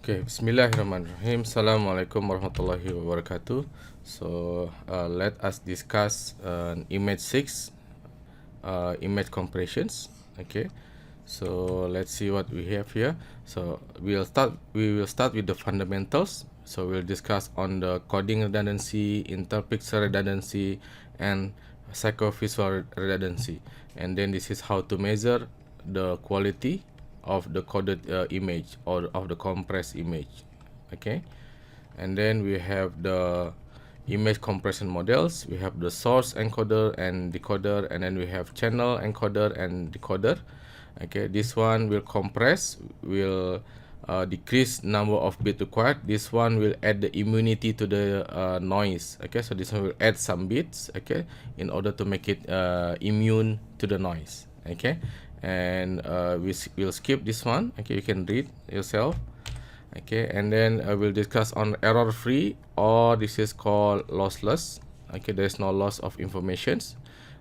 Okay, Bismillahirrahmanirrahim. Assalamualaikum warahmatullahi wabarakatuh. So, let us discuss image 6, image compressions. Okay, so let's see what we have here. So we will start with the fundamentals. So we'll discuss on the coding redundancy, interpixel redundancy, and psychovisual redundancy. And then this is how to measure the quality of the coded image or of the compressed image. Okay, and then we have the image compression models. We have the source encoder and decoder, and then we have channel encoder and decoder. Okay, this one will compress, will decrease number of bit required. This one will add the immunity to the noise. Okay, so this one will add some bits, okay, in order to make it immune to the noise. Okay, and we'll skip this one. Okay, you can read yourself. Okay, and then we'll discuss on error free, or this is called lossless. Okay, there's no loss of informations.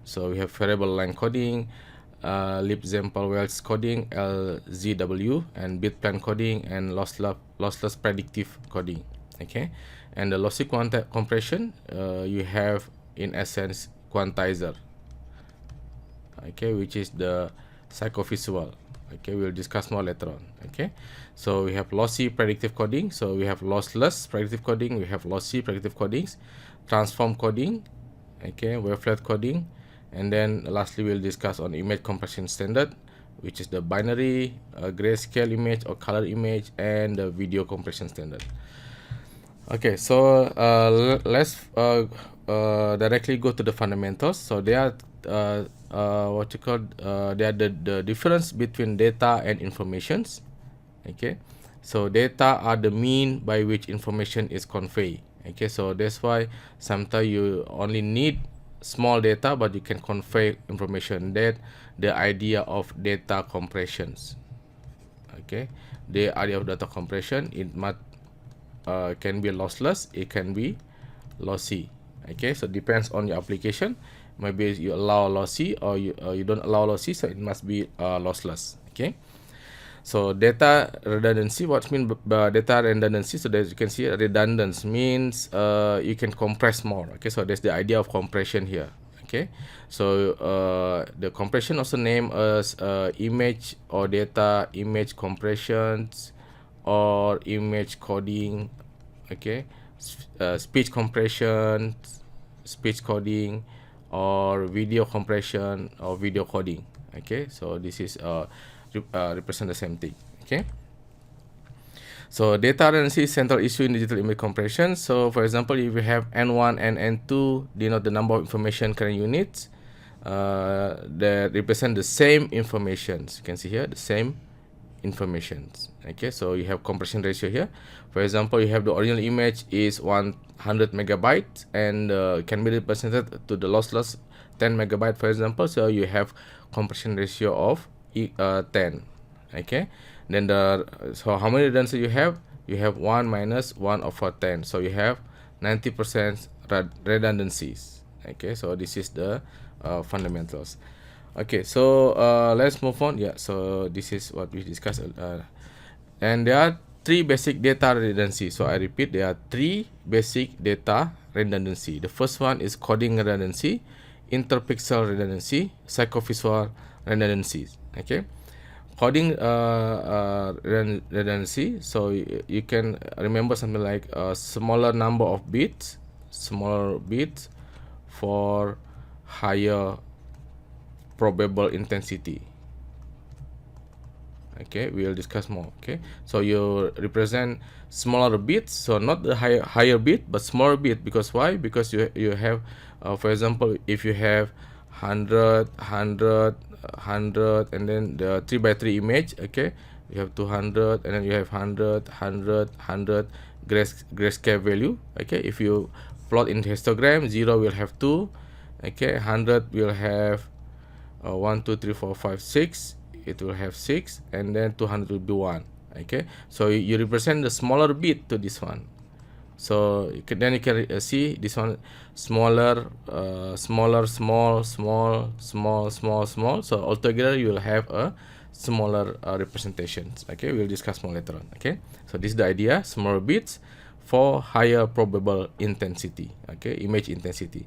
So we have variable length coding, Lipsempel-Wells coding, LZW, and bitplan coding, and lossless predictive coding. Okay, and the lossy compression, you have in essence quantizer. Okay, which is the psychovisual. Okay, we'll discuss more later on. Okay, so we have lossy predictive coding, so we have lossless predictive coding, we have lossy predictive codings, transform coding, okay, wavelet coding, and then lastly we'll discuss on image compression standard, which is the binary, grayscale image or color image, and the video compression standard. Okay, so let's directly go to the fundamentals. So they are what you call they are the difference between data and informations. Okay, so data are the mean by which information is conveyed. Okay, so that's why sometimes you only need small data, but you can convey information. That the idea of data compressions. Okay, the idea of data compression, it might can be lossless, it can be lossy. Okay, so depends on your application. Maybe you allow lossy, or you don't allow lossy, so it must be lossless. Okay, so data redundancy, what mean by data redundancy? So as you can see, redundance means you can compress more. Okay, so that's the idea of compression here. Okay, so the compression also named as image or data image compressions, or image coding. Okay, speech compression, speech coding, or video compression or video coding. Okay, so this is represent the same thing. Okay, so data redundancy is central issue in digital image compression. So for example, if you have N1 and N2 denote the number of information current units that represent the same informations. You can see here the same informations. Okay, so you have compression ratio here. For example, you have the original image is 100 megabytes and can be represented to the lossless 10 megabyte, for example. So you have compression ratio of 10. Okay, then so how many redundancy you have? You have 1 minus 1 over 10, so you have 90% redundancies. Okay, so this is the fundamentals. Okay, so let's move on. Yeah, so this is what we discussed, and there are three basic data redundancy. So I repeat, there are three basic data redundancy. The first one is coding redundancy, interpixel redundancy, psychovisual redundancy. Okay, coding redundancy. So you can remember something like a smaller number of bits, smaller bits for higher probable intensity. Okay, we will discuss more. Okay, so you represent smaller bits, so not the higher bit, but smaller bit. Because why? Because you have for example, if you have 100, and then the 3x3 image. Okay, you have 200, and then you have 100 grayscale value. Okay, if you plot in histogram, 0 will have 2. Okay, 100 will have 1 2 3 4 5 6, it will have 6, and then 200 will be 1. Okay, so you represent the smaller bit to this one. So then you can see this one smaller, small. So altogether you will have a smaller representations. Okay, we'll discuss more later on. Okay, so this is the idea: smaller bits for higher probable intensity. Okay, image intensity.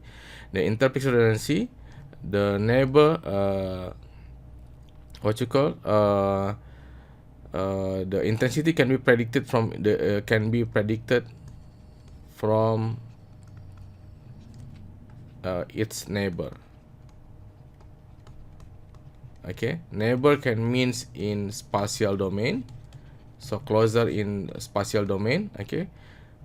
The interpixel redundancy, the neighbor, the intensity can be predicted from its neighbor. Okay, neighbor can means in spatial domain, so closer in spatial domain. Okay,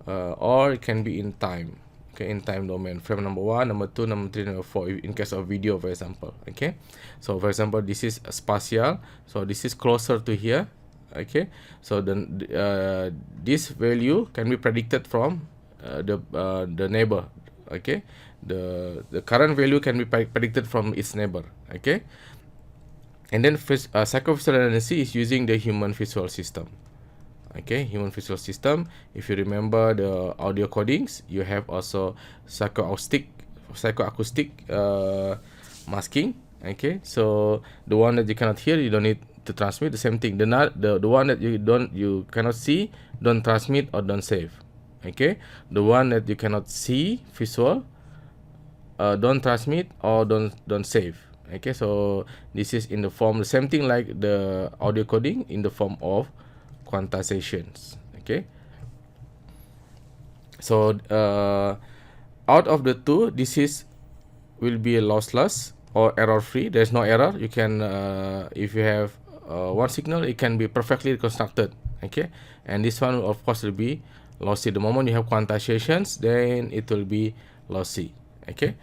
or it can be in time. Okay, in time domain, frame number 1, number 2, number 3, number 4, in case of video, for example. Okay, so for example, this is spatial, so this is closer to here. Okay, so then this value can be predicted from the neighbor. Okay, the current value can be predicted from its neighbor. Okay, and then psychovisual redundancy is using the human visual system. Okay, human visual system. If you remember the audio codings, you have also psychoacoustic masking. Okay, so the one that you cannot hear, you don't need to transmit. The same thing. The one that you cannot see, don't transmit or don't save. Okay, the one that you cannot see visual, don't transmit or don't save. Okay, so this is in the form, the same thing like the audio coding, in the form of quantizations. Okay, so out of the two, this will be lossless or error free. There's no error. You can if you have one signal, it can be perfectly reconstructed. Okay, and this one of course will be lossy. The moment you have quantizations, then it will be lossy. Okay,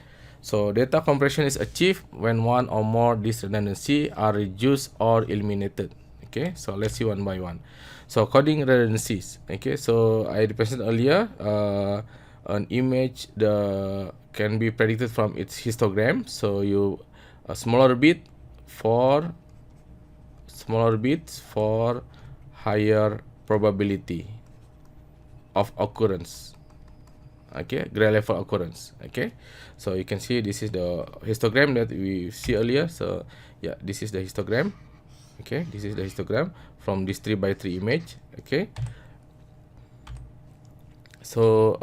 so data compression is achieved when one or more these redundancy are reduced or eliminated. Okay, so let's see one by one. So coding redundancies. Okay, so I represented earlier an image can be predicted from its histogram. So a smaller bits for higher probability of occurrence. Okay, gray level occurrence. Okay, so you can see this is the histogram that we see earlier. So yeah, this is the histogram. Okay, this is the histogram from this 3x3 image. Okay, so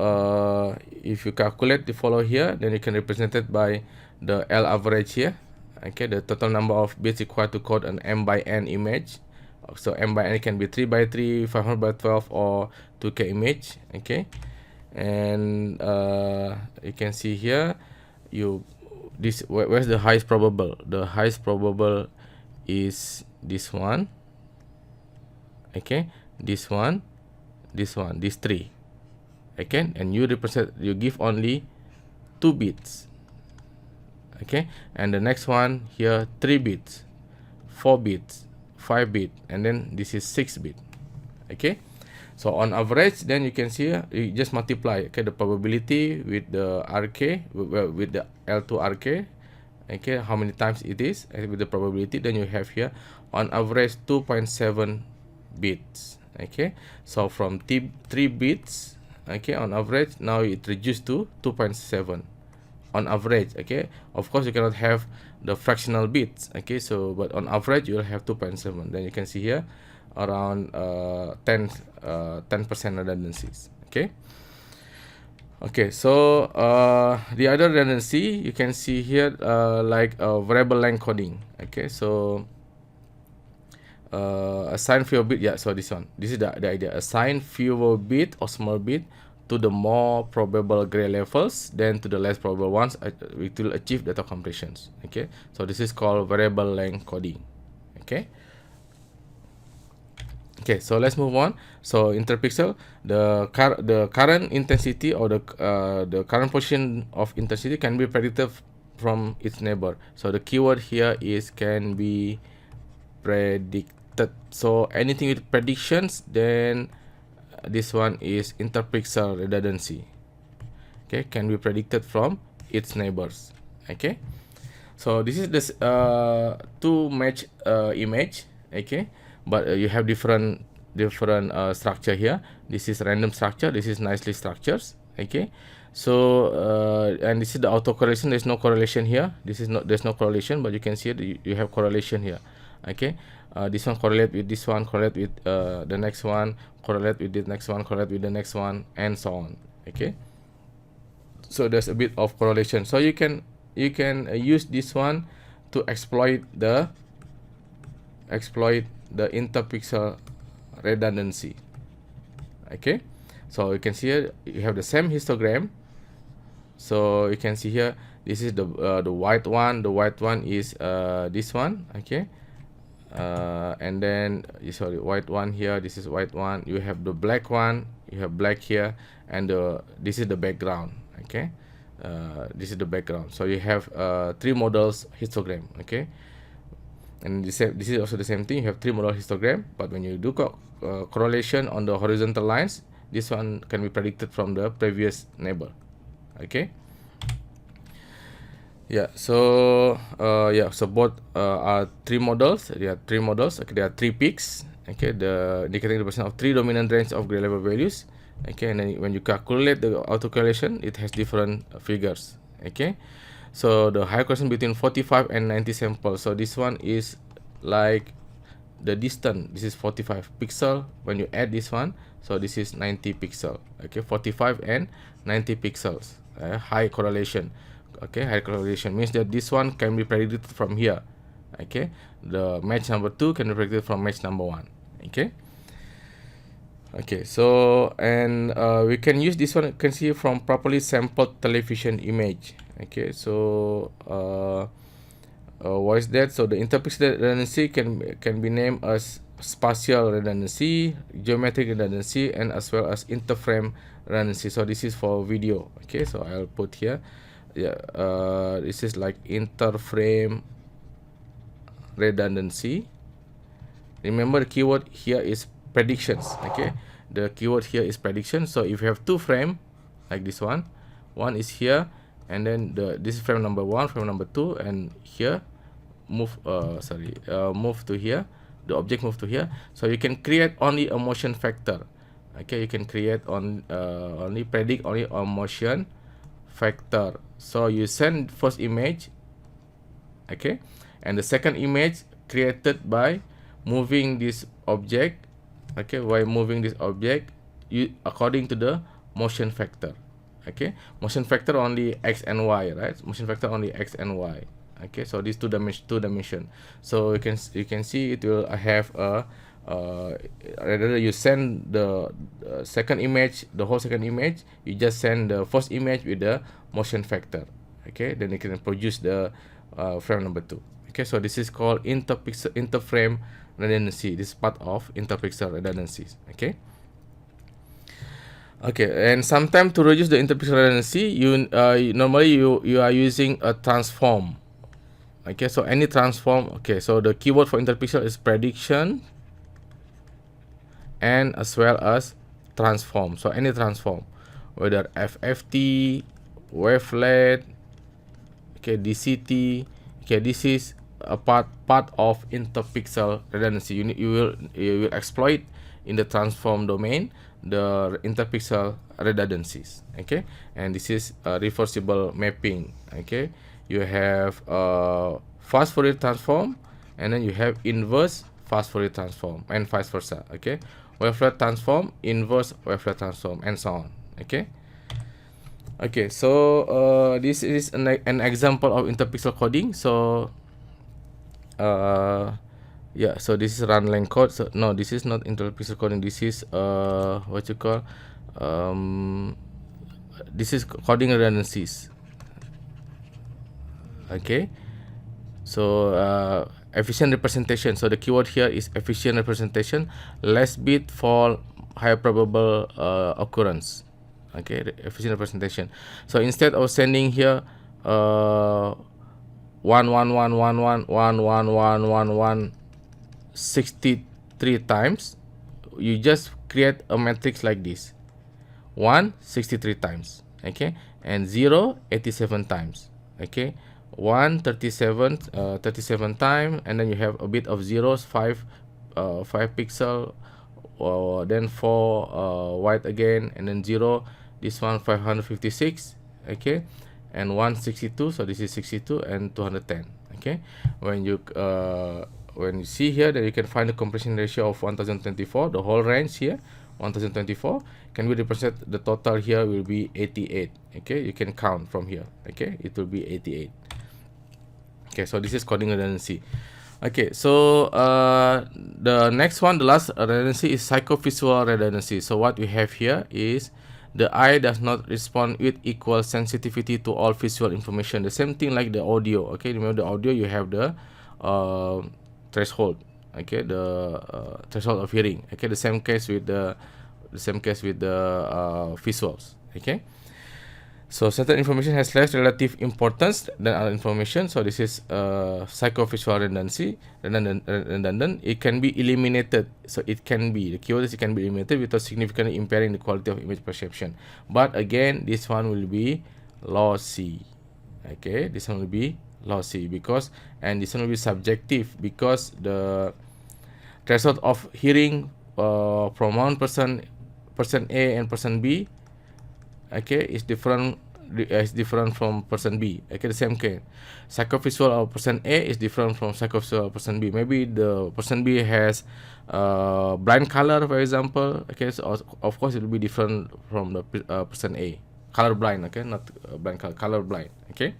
if you calculate the follow here, then you can represent it by the L average here. Okay, the total number of bits required to code an M by N image. So M by N can be 3x3, 500x12, or 2K image. Okay, and you can see here, where's the highest probable? The highest probable is this one. Okay, this one, these three. Okay, and you give only 2 bits. Okay, and the next one here, 3 bits, 4 bits, 5 bit, and then this is 6 bit. Okay, so on average, then you can see you just multiply, okay, the probability with the RK, with the L2 RK. Okay, how many times it is with the probability, then you have here on average 2.7 bits. Okay, so from 3 bits, okay, on average, now it reduced to 2.7 on average. Okay, of course you cannot have the fractional bits. Okay, so but on average you will have 2.7. Then you can see here around 10% redundancies. Okay, so the other redundancy you can see here, like variable length coding. Okay, so assign fewer bit. Yeah, so this is the idea: assign fewer bit or small bit to the more probable gray levels than to the less probable ones. It will achieve data compressions. Okay, so this is called variable length coding. Okay, so let's move on. So interpixel, the current intensity or the current position of intensity can be predicted from its neighbor. So the keyword here is can be predicted. So anything with predictions, then this one is interpixel redundancy. Okay, can be predicted from its neighbors. Okay, so this is this two match image. Okay, but you have different structure here. This is random structure, this is nicely structures. Okay, so and this is the autocorrelation. There's no correlation here. There's no correlation, but you can see it, you have correlation here. Okay, this one correlate with this one, correlate with the next one, correlate with the next one, correlate with the next one, and so on. Okay, so there's a bit of correlation. So you can use this one to exploit the interpixel redundancy. Okay, so you can see here you have the same histogram. So you can see here, this is the white one. The white one is this one. Okay, and then sorry, white one here. This is white one. You have the black one. You have black here, and this is the background. Okay, this is the background. So you have 3 models histogram. Okay, and this is also the same thing. You have 3 model histogram, but when you do correlation on the horizontal lines, this one can be predicted from the previous neighbor. Okay. Yeah. So so both are 3 models. There are 3 models. Okay, there are 3 peaks. Okay, the indicating the percent of 3 dominant range of grade level values. Okay, and then when you calculate the autocorrelation, it has different figures. Okay, so the high correlation between 45 and 90 samples. So this one is like the distance. This is 45 pixel. When you add this one, so this is 90 pixel. Okay, 45 and 90 pixels. High correlation. Okay, high correlation means that this one can be predicted from here. Okay, the match number 2 can be predicted from match number 1. Okay. Okay, so and we can use this one. You can see from properly sampled television image. Okay, so what is that? So the interpixel redundancy can be named as spatial redundancy, geometric redundancy, and as well as interframe redundancy. So this is for video. Okay, so I'll put here. Yeah, this is like interframe redundancy. Remember, the keyword here is predictions. Okay, the keyword here is prediction. So if you have 2 frame like this one is here, and then this is frame number 1, frame number 2, and here move to here. The object move to here. So you can create only a motion factor. Okay, you can create only predict only a motion factor. So you send first image. Okay, and the second image created by moving this object. Okay, by moving this object, according to the motion factor. Okay, motion factor only x and y, right? Motion factor only x and y. Okay, so these two dimension. So you can see it will have a rather you send the second image, the whole second image, you just send the first image with the motion factor. Okay, then you can produce the frame number 2. Okay, so this is called interframe redundancy. This is part of interpixel redundancies. Okay. Okay, and sometimes to reduce the interpixel redundancy, normally you are using a transform. Okay, so any transform. Okay, so the keyword for interpixel is prediction and as well as transform. So any transform, whether FFT, wavelet, okay, DCT. Okay, this is a part of interpixel redundancy. You will exploit in the transform domain the interpixel redundancies. Okay, and this is a reversible mapping. Okay, you have fast Fourier transform, and then you have inverse fast Fourier transform, and vice versa. Okay, wavelet transform, inverse wavelet transform, and so on. Okay. Okay, so this is an example of interpixel coding. So yeah, so this is run length code. So no, this is not interpixel coding. This is what you call this is coding redundancies. Okay, so efficient representation. So the keyword here is efficient representation, less bit for higher probable occurrence. Okay, efficient representation. So instead of sending here 63 times, you just create a matrix like this: 1 63 times. Okay, and 0 87 times. Okay, 1 37 times, and then you have a bit of zeros, 5 pixel, then 4 white again, and then 0. This one 556. Okay, and 162. So this is 62 and 210. Okay, when you when you see here, that you can find the compression ratio of 1024, the whole range here 1024 can be represented. The total here will be 88. Okay, you can count from here. Okay, it will be 88. Okay, so this is coding redundancy. Okay, so the next one, the last redundancy, is psychovisual redundancy. So what we have here is the eye does not respond with equal sensitivity to all visual information. The same thing like the audio. Okay, remember the audio, you have the threshold. Okay, the threshold of hearing. Okay, the same case with the visuals. Okay. So certain information has less relative importance than other information. So this is psychovisual redundancy. Redundant. It can be eliminated. So it can be, the keyword is it can be eliminated without significantly impairing the quality of image perception. But again, this one will be lossy. Okay, this one will be lossy and this one will be subjective because the threshold of hearing from one person A and person B, okay, is different from person B. Okay, the same case. Psychovisual of person A is different from psychovisual of person B. Maybe the person B has blind color, for example. Okay, so of course it will be different from the person A. Color blind, okay, not blind color, color blind. Okay.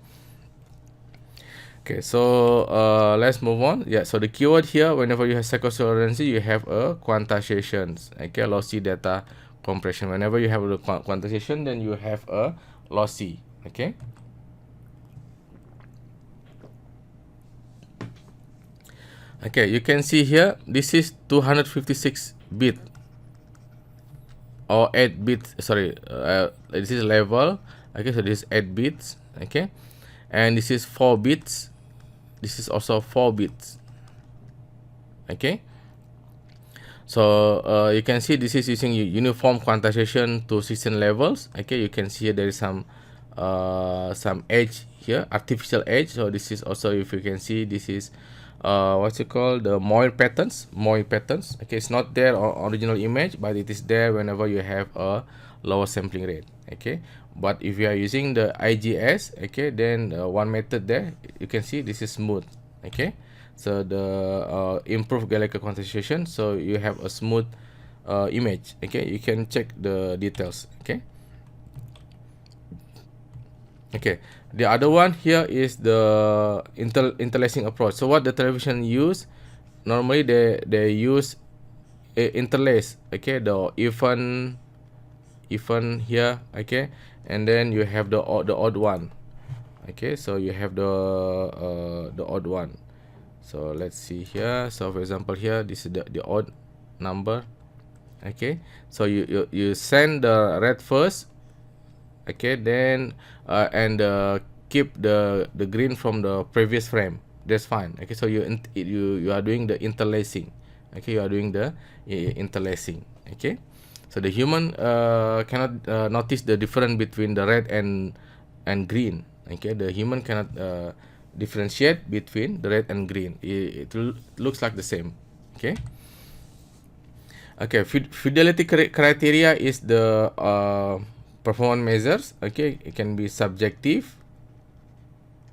Okay, so let's move on. Yeah, so the keyword here, whenever you have psychovisual redundancy, you have a quantization. Okay, lossy data compression. Whenever you have a quantization, then you have a lossy. Okay. Okay, you can see here, this is 256 bit or 8 bits. Sorry, this is level. Okay, so this is 8 bits. Okay, and this is 4 bits. This is also 4 bits. Okay. So you can see this is using uniform quantization to 16 levels. Okay, you can see there is some edge here, artificial edge. So this is also, if you can see, this is what's it called, the Moir patterns. Okay, it's not there on original image, but it is there whenever you have a lower sampling rate. Okay, but if you are using the IGS, okay, then one method there, you can see this is smooth. Okay, so the improved Galerga quantization, so you have a smooth image. Okay, you can check the details. Okay. Okay, the other one here is the interlacing approach. So what the television use, normally they use interlace. Okay, the even here. Okay, and then you have the odd one. Okay, so you have the odd one. So let's see here. So for example here, this is the odd number. Okay, so you send the red first. Okay, then and keep the green from the previous frame. That's fine. Okay, so you are doing the interlacing. Okay, you are doing the interlacing. Okay, so the human cannot notice the difference between the red and green. Okay, the human cannot differentiate between the red and green. It looks like the same. Okay. Okay, fidelity criteria is the performance measures. Okay, it can be subjective.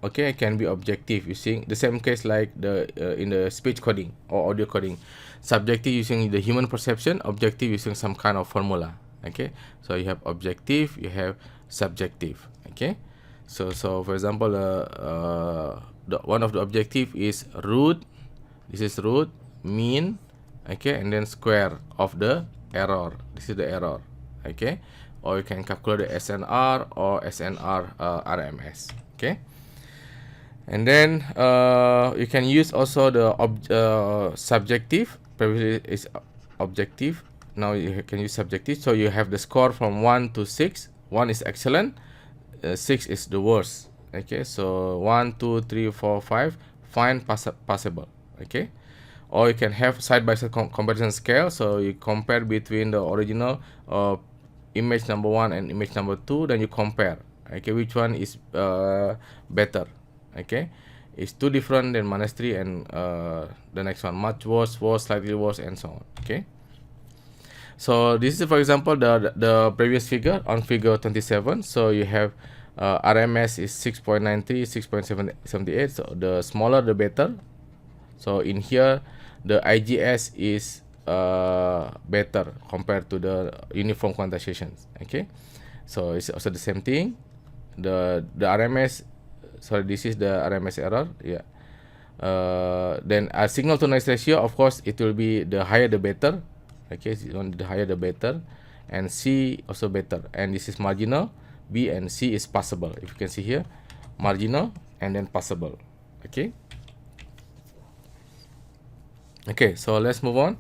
Okay, it can be objective using the same case like the in the speech coding or audio coding. Subjective using the human perception, objective using some kind of formula. Okay, so you have objective, you have subjective. Okay, so for example, one of the objective is root. This is root, mean, okay, and then square of the error. This is the error. Okay, or you can calculate the SNR or SNR RMS. Okay, and then you can use also the subjective. Previously is objective, now you can use subjective. So you have the score from 1 to 6. 1 is excellent, 6 is the worst. Okay, so 1, 2, 3, 4, 5 fine, passable. Okay, or you can have side-by-side comparison scale. So you compare between the original image number 1 and image number 2, then you compare. Okay, which one is better. Okay, it's too different than -3, and the next one much worse, slightly worse, and so on. Okay, so this is, for example, the previous figure on figure 27. So you have RMS is 6.93, 6.78. So the smaller the better. So in here, the IGS is better compared to the uniform quantization. Okay, so it's also the same thing. The RMS, sorry, this is the RMS error. Yeah. Then a signal to noise ratio, of course, it will be the higher the better. Okay, the higher the better, and C also better. And this is marginal. B and C is passable. If you can see here, marginal and then passable. Okay. Okay, so let's move on.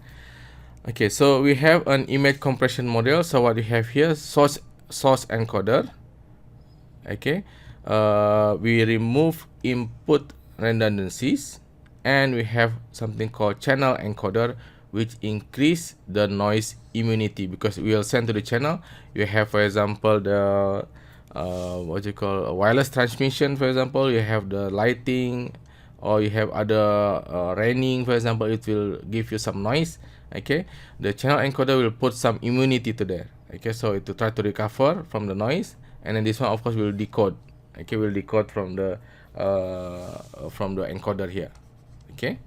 Okay, so we have an image compression model. So what we have here, source encoder. Okay, we remove input redundancies, and we have something called channel encoder, which increase the noise immunity, because we will send to the channel. You have, for example, the what you call a wireless transmission, for example. You have the lighting, or you have other raining, for example. It will give you some noise. Okay, the channel encoder will put some immunity to there. Okay, so it will try to recover from the noise, and then this one, of course, will decode. Okay, will decode from the encoder here. Okay.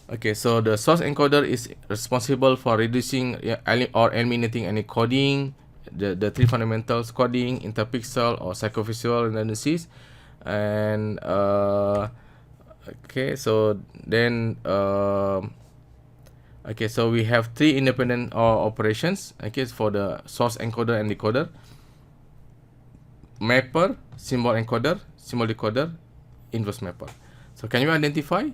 Okay, so the source encoder is responsible for reducing or eliminating any coding, the three fundamentals: coding, interpixel, or psychovisual redundancies. And okay, so then okay, so we have three independent operations. Okay, for the source encoder and decoder: mapper, symbol encoder, symbol decoder, inverse mapper. So can you identify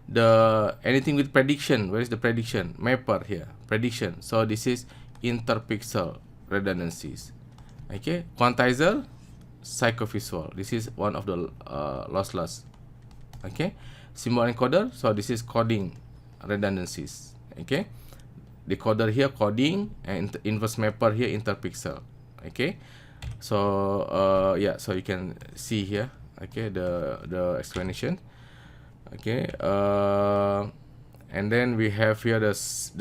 the anything with prediction? Where is the prediction? Mapper here, prediction. So this is interpixel redundancies. Okay, quantizer, psychovisual. This is one of the lossless. Okay, symbol encoder. So this is coding redundancies. Okay, decoder here coding, and inverse mapper here interpixel. Okay, so yeah, so you can see here. Okay, the explanation. Okay, and then we have here this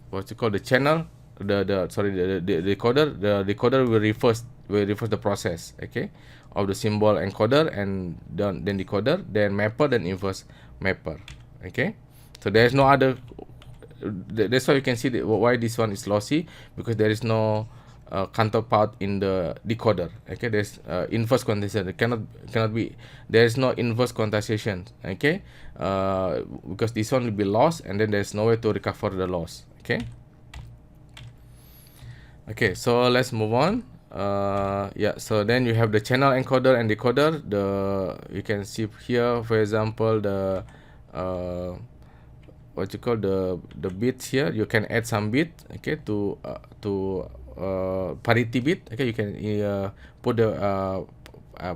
what you call the channel, the decoder. The decoder will reverse the process. Okay, of the symbol encoder, and then decoder, then mapper, then inverse mapper. Okay, so there is no other. That's why you can see why this one is lossy, because there is no counterpart in the decoder. Okay, there's inverse quantization. It cannot be. There is no inverse quantization. Okay, because this one will be lost, and then there's no way to recover the loss. Okay. Okay, so let's move on. Yeah, so then you have the channel encoder and decoder. You can see here, for example, the what you call the bits here. You can add some bit. Okay, to parity bit. Okay, you can put the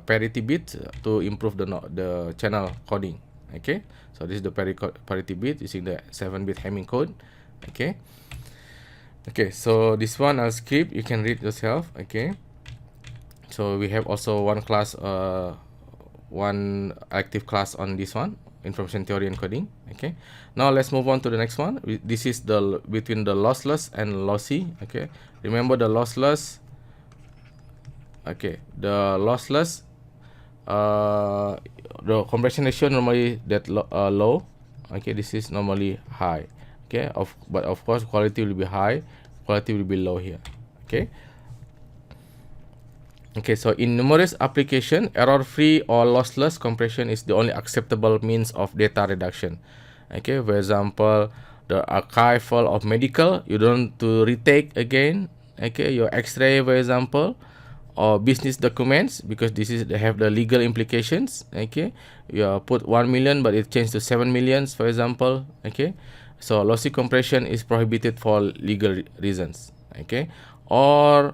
parity bit to improve the channel coding. Okay, so this is the parity bit using the 7-bit Hamming code. Okay. Okay, so this one I'll skip. You can read yourself. Okay, so we have also one active class on this one, information theory and coding. Okay, now let's move on to the next one. This is the between the lossless and lossy. Okay, remember the lossless. Okay, the lossless, the compression ratio normally that low. Okay, this is normally high. Okay, but of course quality will be high, quality will be low here. Okay. Okay, so in numerous application, error-free or lossless compression is the only acceptable means of data reduction. Okay, for example, the archival of medical, you don't need to retake again. Okay, your X-ray, for example, or business documents, because they have the legal implications. Okay, you put 1 million, but it changed to 7 millions, for example. Okay, so lossy compression is prohibited for legal reasons. Okay, or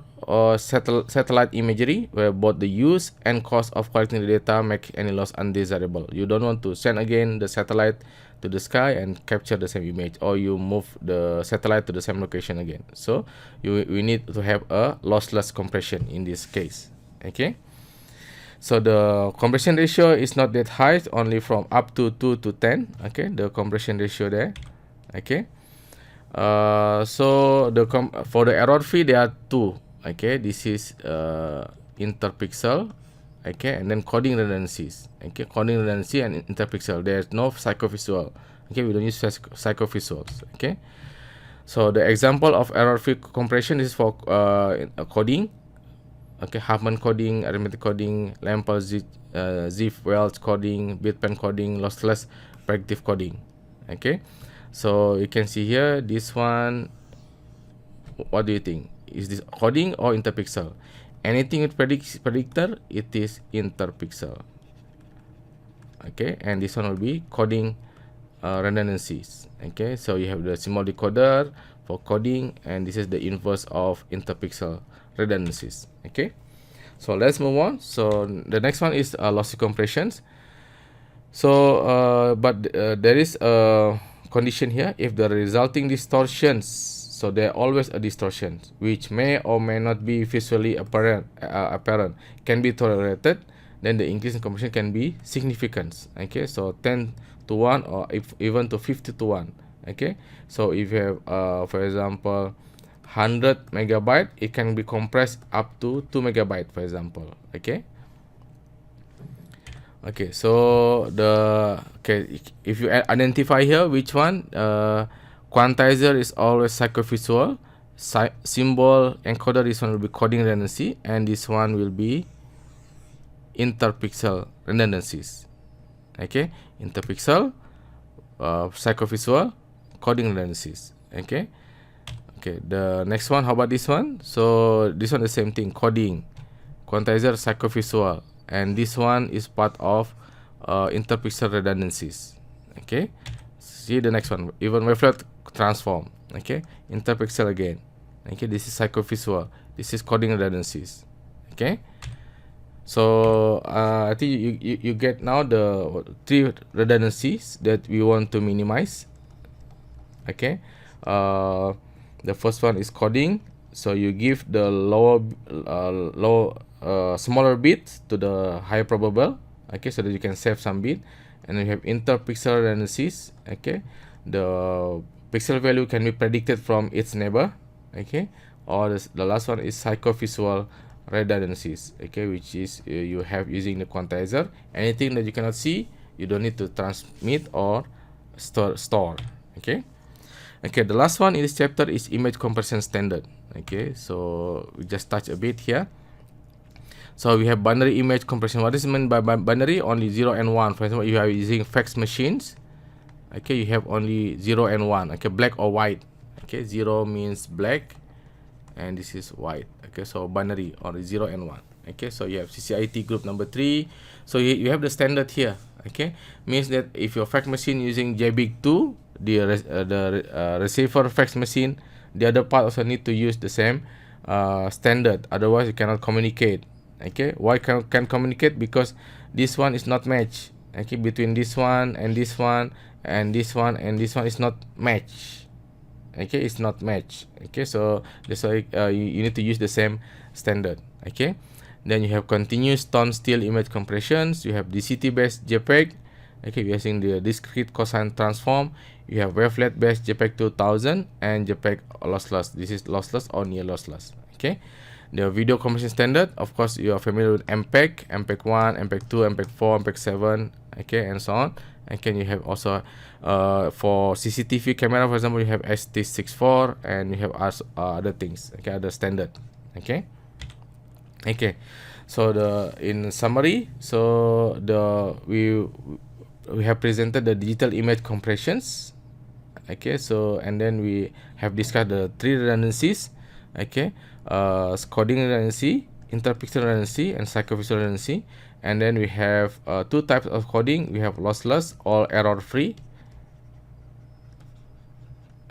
satellite imagery, where both the use and cost of collecting the data make any loss undesirable. You don't want to send again the satellite to the sky and capture the same image, or you move the satellite to the same location again. So we need to have a lossless compression in this case. Okay, so the compression ratio is not that high, only from up to 2 to 10. Okay, the compression ratio there. Okay, so for the error free, there are two. Okay, this is interpixel. okay, and then coding redundancies. Okay, coding redundancy and interpixel. There's no psychovisual. Okay, we don't use psychovisuals. Okay, so the example of error-free compression is for coding. Okay, Huffman coding, arithmetic coding, Lampel, Ziff, Welch coding, Bitpen coding, lossless predictive coding. Okay, so you can see here this one. What do you think? Is this coding or interpixel? Anything with predictor, it is interpixel. Okay, and this one will be coding redundancies. Okay, so you have the symbol decoder for coding, and this is the inverse of interpixel redundancies. Okay, so let's move on. So the next one is lossy compressions. So there is a condition here. If the resulting distortions, so there are always a distortion which may or may not be visually apparent can be tolerated, then the increase in compression can be significant. Okay, so 10 to 1 or even to 50 to 1. Okay, so if you have for example 100 megabyte, it can be compressed up to 2 megabyte, for example. Okay, okay, so if you identify here which one, quantizer is always psychovisual, symbol encoder, this one will be coding redundancy, and this one will be interpixel redundancies. Okay, interpixel, psychovisual, coding redundancies. Okay, okay, the next one, how about this one? So this one the same thing, coding, quantizer, psychovisual, and this one is part of interpixel redundancies. Okay, see the next one, even wavelet transform. Okay, interpixel again. Okay, this is psychovisual, this is coding redundancies. Okay, so I think you get now the 3 redundancies that we want to minimize. Okay, the first one is coding, so you give the smaller bit to the higher probable. Okay, so that you can save some bit. And then you have interpixel redundancies. Okay, the pixel value can be predicted from its neighbor. Okay, or the last one is psychovisual redundancies. Okay, which is you have using the quantizer. Anything that you cannot see, you don't need to transmit or store. Okay, okay, the last one in this chapter is image compression standard. Okay, so we just touch a bit here. So we have binary image compression. What is meant by binary? Only 0 and 1. For example, you are using fax machines. Okay, you have only 0 and 1. Okay, black or white. Okay, 0 means black, and this is white. Okay, so binary, only 0 and 1. Okay, so you have CCIT group number 3. So you have the standard here. Okay, means that if your fax machine using JBIG2, the receiver fax machine, the other part also need to use the same standard. Otherwise, you cannot communicate. Okay, why can communicate? Because this one is not match. Okay, between this one and this one and this one and this one is not match. Okay, it's not match. Okay, so that's why you need to use the same standard. Okay, then you have continuous tone still image compressions. You have DCT based JPEG. Okay, using the discrete cosine transform. You have wavelet based JPEG 2000 and JPEG lossless. This is lossless or near lossless. Okay, the video compression standard, of course you are familiar with MPEG, MPEG 1, MPEG 2, MPEG 4, MPEG 7, okay, and so on. And can you have also for CCTV camera, for example, you have ST64, and you have other things. Okay, other standard. Okay, okay, so in summary, so we have presented the digital image compressions. Okay, so and then we have discussed the 3 redundancies. Okay, coding redundancy, interpixel redundancy, and psychovisual redundancy. And then we have 2 types of coding. We have lossless or error free.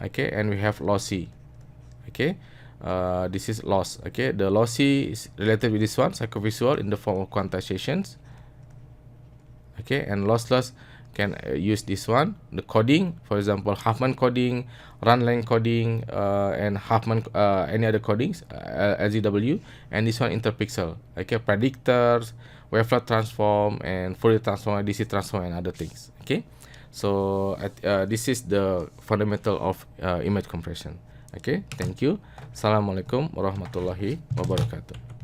Okay, and we have lossy. Okay, this is loss. Okay, the lossy is related with this one, psychovisual, in the form of quantizations. Okay, and lossless can use this one, the coding, for example, Huffman coding, run length coding, and Huffman any other codings, LZW, and this one interpixel. Okay, predictors, wavelet transform, and Fourier transform, DC transform, and other things. Okay, so this is the fundamental of image compression. Okay, thank you. Assalamualaikum warahmatullahi wabarakatuh.